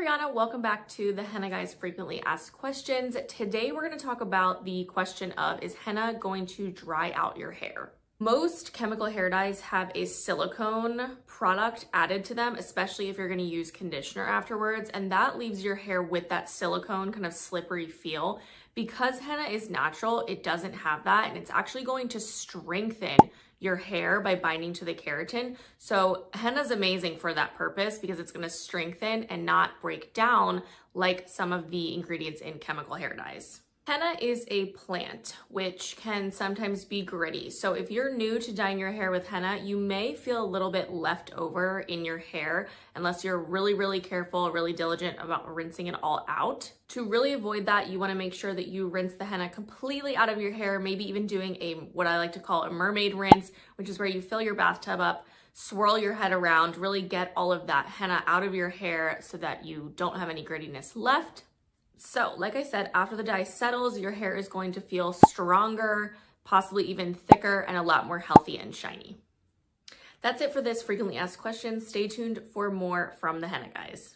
Brianna, welcome back to the Henna Guys Frequently Asked Questions. Today we're going to talk about the question of, is henna going to dry out your hair? Most chemical hair dyes have a silicone product added to them, especially if you're going to use conditioner afterwards, and that leaves your hair with that silicone kind of slippery feel. Because henna is natural, it doesn't have that, and it's actually going to strengthen your hair by binding to the keratin. So henna is amazing for that purpose because it's going to strengthen and not break down like some of the ingredients in chemical hair dyes. Henna is a plant, which can sometimes be gritty. So if you're new to dyeing your hair with henna, you may feel a little bit left over in your hair unless you're really careful, really diligent about rinsing it all out. To really avoid that, you want to make sure that you rinse the henna completely out of your hair, maybe even doing what I like to call a mermaid rinse, which is where you fill your bathtub up, swirl your head around, really get all of that henna out of your hair so that you don't have any grittiness left. So, like I said, after the dye settles, your hair is going to feel stronger, possibly even thicker, and a lot more healthy and shiny. That's it for this frequently asked questions. Stay tuned for more from the Henna Guys.